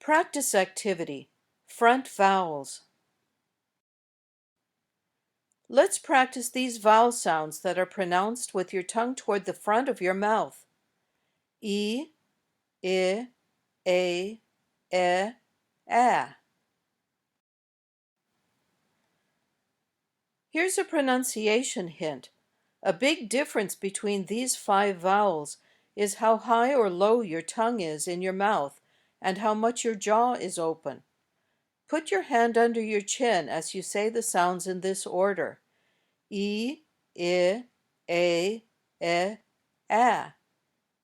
Practice activity. Front vowels. Let's practice these vowel sounds that are pronounced with your tongue toward the front of your mouth. E, I, A, E, A. Here's a pronunciation hint. A big difference between these 5 vowels is how high or low your tongue is in your mouth and how much your jaw is open. Put your hand under your chin as you say the sounds in this order. E, I, A, E, A.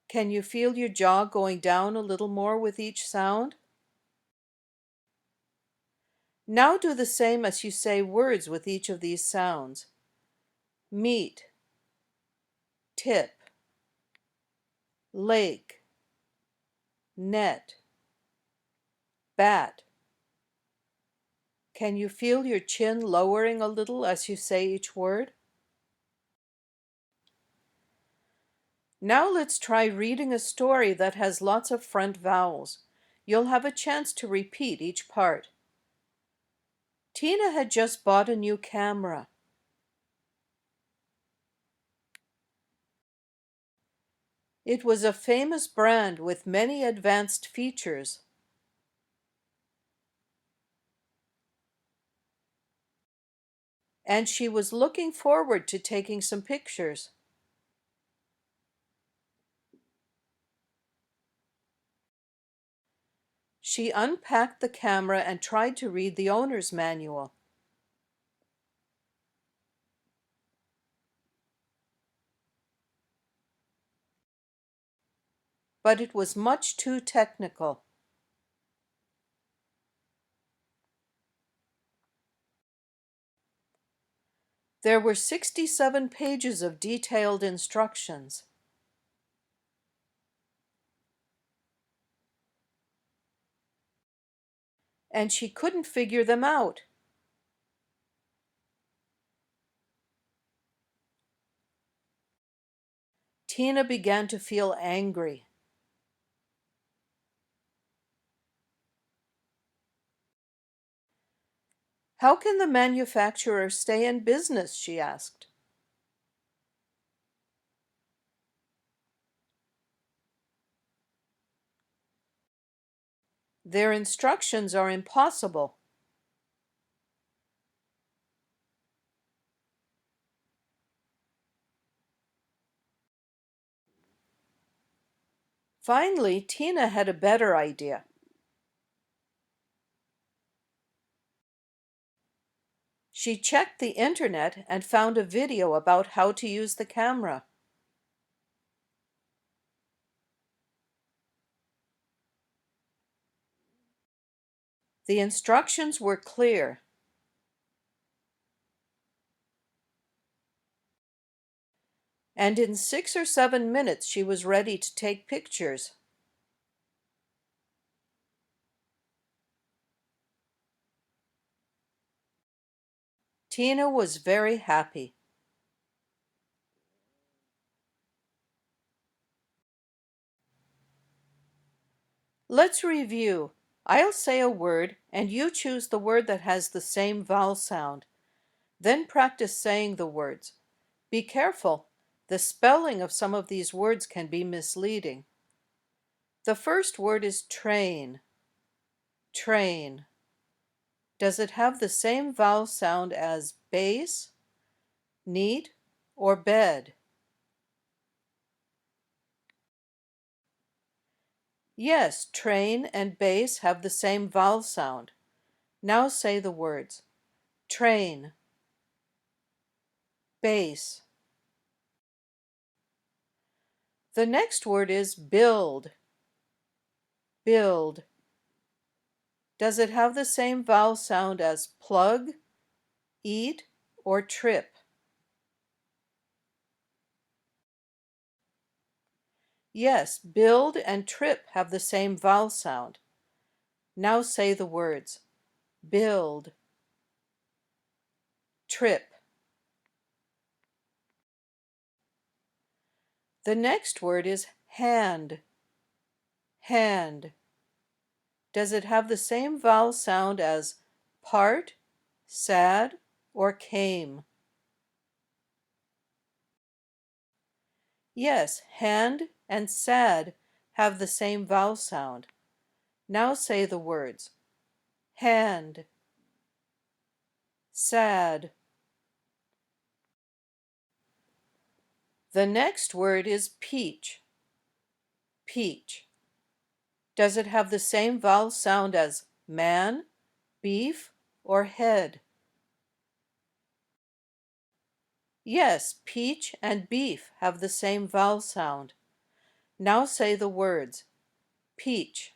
Can you feel your jaw going down a little more with each sound? Now do the same as you say words with each of these sounds. Meet, tip, lake, net, bat. Can you feel your chin lowering a little as you say each word? Now let's try reading a story that has lots of front vowels. You'll have a chance to repeat each part. Tina had just bought a new camera. It was a famous brand with many advanced features. And she was looking forward to taking some pictures. She unpacked the camera and tried to read the owner's manual. But it was much too technical. There were 67 pages of detailed instructions. And she couldn't figure them out. Tina began to feel angry. How can the manufacturer stay in business? She asked. Their instructions are impossible. Finally, Tina had a better idea. She checked the internet and found a video about how to use the camera. The instructions were clear. And in 6 or 7 minutes she was ready to take pictures. Tina was very happy. Let's review. I'll say a word and you choose the word that has the same vowel sound. Then practice saying the words. Be careful. The spelling of some of these words can be misleading. The first word is train. Train. Does it have the same vowel sound as base, neat, or bed? Yes, train and base have the same vowel sound. Now say the words. Train, base. The next word is build. Build. Does it have the same vowel sound as plug, eat, or trip? Yes, build and trip have the same vowel sound. Now say the words. Build, trip. The next word is hand. Hand. Does it have the same vowel sound as part, sad, or came? Yes, hand and sad have the same vowel sound. Now say the words hand, sad. The next word is peach. Peach. Does it have the same vowel sound as man, beef, or head? Yes, peach and beef have the same vowel sound. Now say the words peach,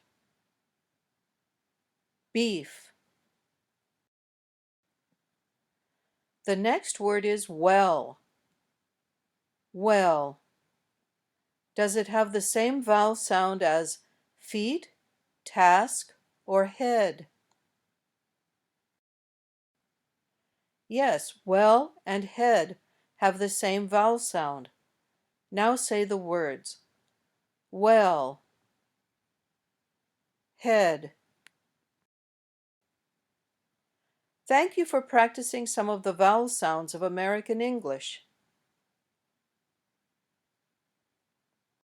beef. The next word is well. Well. Does it have the same vowel sound as feet, task, or head? Yes, well and head have the same vowel sound. Now say the words well, head. Thank you for practicing some of the vowel sounds of American English.